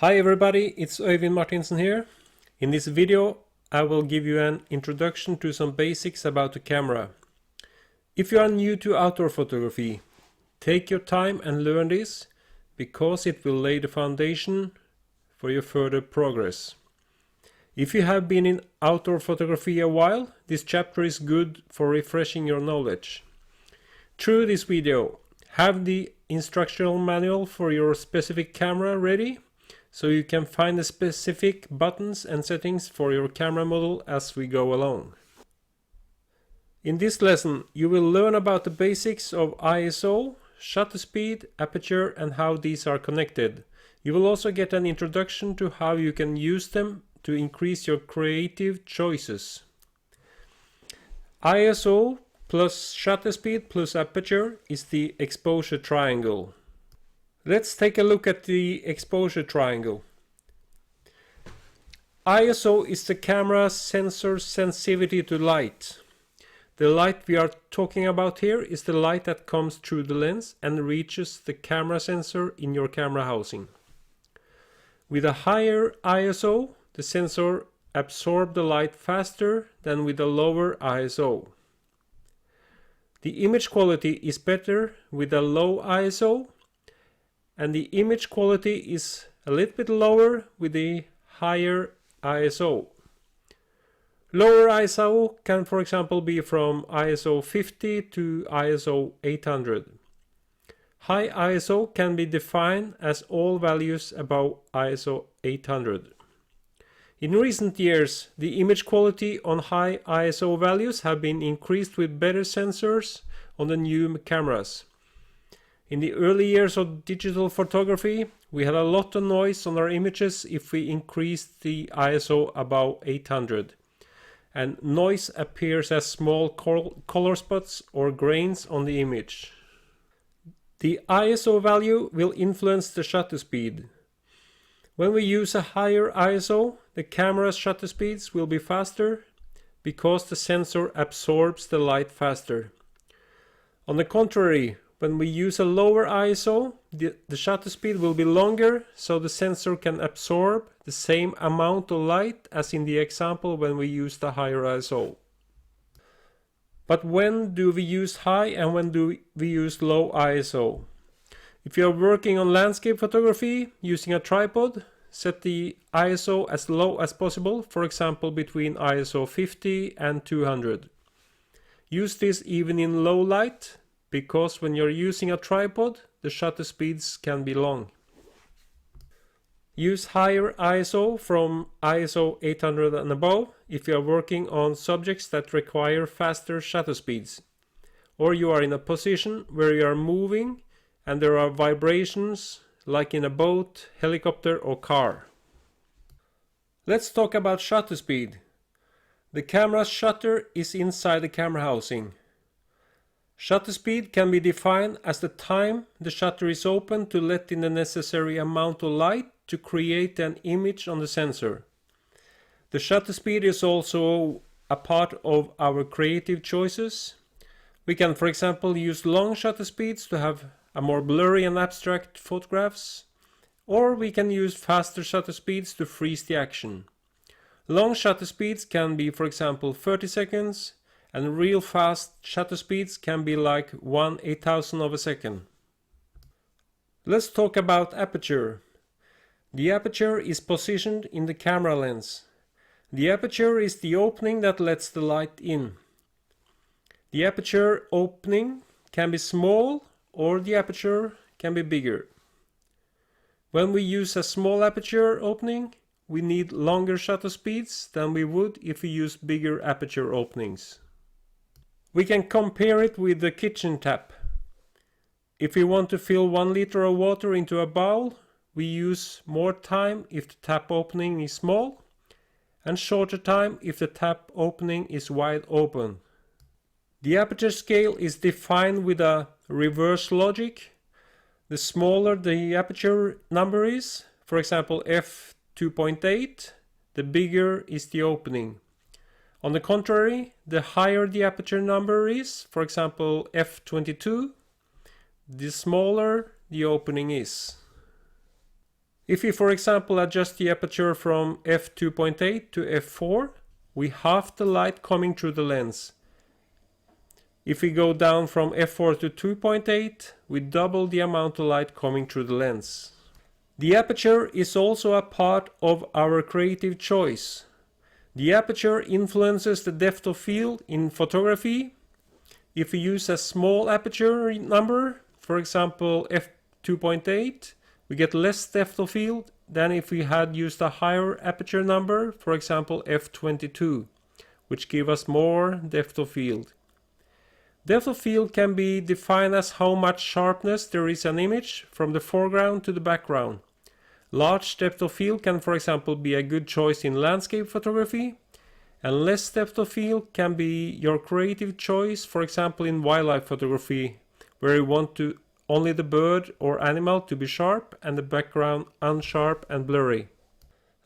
Hi everybody, it's Øyvind Martinsen here. In this video I will give you an introduction to some basics about the camera. If you are new to outdoor photography, take your time and learn this because it will lay the foundation for your further progress. If you have been in outdoor photography a while, this chapter is good for refreshing your knowledge. Through this video, have the instructional manual for your specific camera ready, so you can find the specific buttons and settings for your camera model as we go along. In this lesson, you will learn about the basics of ISO, shutter speed, aperture, and how these are connected. You will also get an introduction to how you can use them to increase your creative choices. ISO plus shutter speed plus aperture is the exposure triangle. Let's take a look at the exposure triangle. ISO is the camera sensor sensitivity to light. The light we are talking about here is the light that comes through the lens and reaches the camera sensor in your camera housing. With a higher ISO, the sensor absorbs the light faster than with a lower ISO. The image quality is better with a low ISO, and the image quality is a little bit lower with the higher ISO. Lower ISO can, for example, be from ISO 50 to ISO 800. High ISO can be defined as all values above ISO 800. In recent years, the image quality on high ISO values have been increased with better sensors on the new cameras. In the early years of digital photography, we had a lot of noise on our images if we increased the ISO above 800. And noise appears as small color spots or grains on the image. The ISO value will influence the shutter speed. When we use a higher ISO, the camera's shutter speeds will be faster because the sensor absorbs the light faster. On the contrary, when we use a lower ISO, the shutter speed will be longer, so the sensor can absorb the same amount of light as in the example when we use the higher ISO. But when do we use high and when do we use low ISO? If you are working on landscape photography using a tripod, set the ISO as low as possible, for example between ISO 50 and 200. Use this even in low light, because when you're using a tripod, the shutter speeds can be long. Use higher ISO from ISO 800 and above if you are working on subjects that require faster shutter speeds, or you are in a position where you are moving and there are vibrations like in a boat, helicopter or car. Let's talk about shutter speed. The camera's shutter is inside the camera housing. Shutter speed can be defined as the time the shutter is open to let in the necessary amount of light to create an image on the sensor. The shutter speed is also a part of our creative choices. We can, for example, use long shutter speeds to have a more blurry and abstract photographs, or we can use faster shutter speeds to freeze the action. Long shutter speeds can be, for example, 30 seconds, and real fast shutter speeds can be like 1/8000 of a second. Let's talk about aperture. The aperture is positioned in the camera lens. The aperture is the opening that lets the light in. The aperture opening can be small or the aperture can be bigger. When we use a small aperture opening, we need longer shutter speeds than we would if we use bigger aperture openings. We can compare it with the kitchen tap. If we want to fill 1 liter of water into a bowl, we use more time if the tap opening is small, and shorter time if the tap opening is wide open. The aperture scale is defined with a reverse logic. The smaller the aperture number is, for example f2.8, the bigger is the opening. On the contrary, the higher the aperture number is, for example f22, the smaller the opening is. If we, for example, adjust the aperture from f2.8 to f4, we halve the light coming through the lens. If we go down from f4 to 2.8, we double the amount of light coming through the lens. The aperture is also a part of our creative choice. The aperture influences the depth of field in photography. If we use a small aperture number, for example f2.8, we get less depth of field than if we had used a higher aperture number, for example f22, which give us more depth of field. Depth of field can be defined as how much sharpness there is an image from the foreground to the background. Large depth of field can, for example, be a good choice in landscape photography, and less depth of field can be your creative choice, for example in wildlife photography, where you want to only the bird or animal to be sharp and the background unsharp and blurry.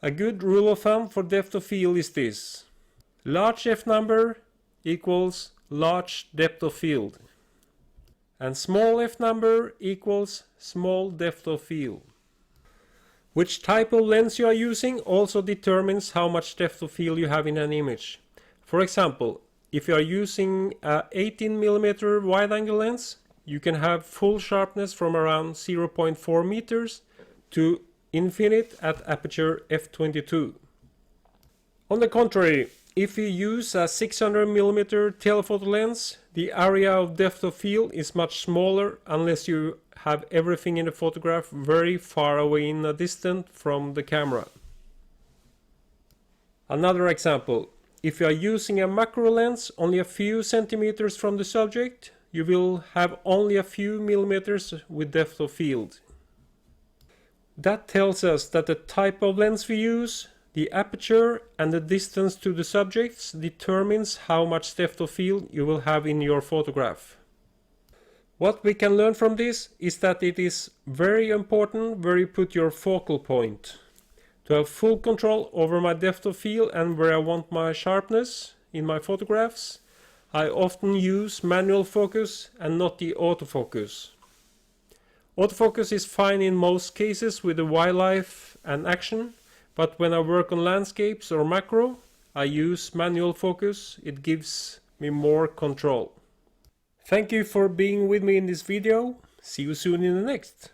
A good rule of thumb for depth of field is this: large f number equals large depth of field, and small f number equals small depth of field. Which type of lens you are using also determines how much depth of field you have in an image. For example, if you are using a 18mm wide-angle lens, you can have full sharpness from around 0.4 meters to infinite at aperture f22. On the contrary, if you use a 600mm telephoto lens, the area of depth of field is much smaller unless you have everything in the photograph very far away in a distance from the camera. Another example, if you are using a macro lens only a few centimeters from the subject, you will have only a few millimeters with depth of field. That tells us that the type of lens we use, the aperture and the distance to the subjects determines how much depth of field you will have in your photograph. What we can learn from this is that it is very important where you put your focal point. To have full control over my depth of field and where I want my sharpness in my photographs, I often use manual focus and not the autofocus. Autofocus is fine in most cases with the wildlife and action, but when I work on landscapes or macro, I use manual focus. It gives me more control. Thank you for being with me in this video. See you soon in the next.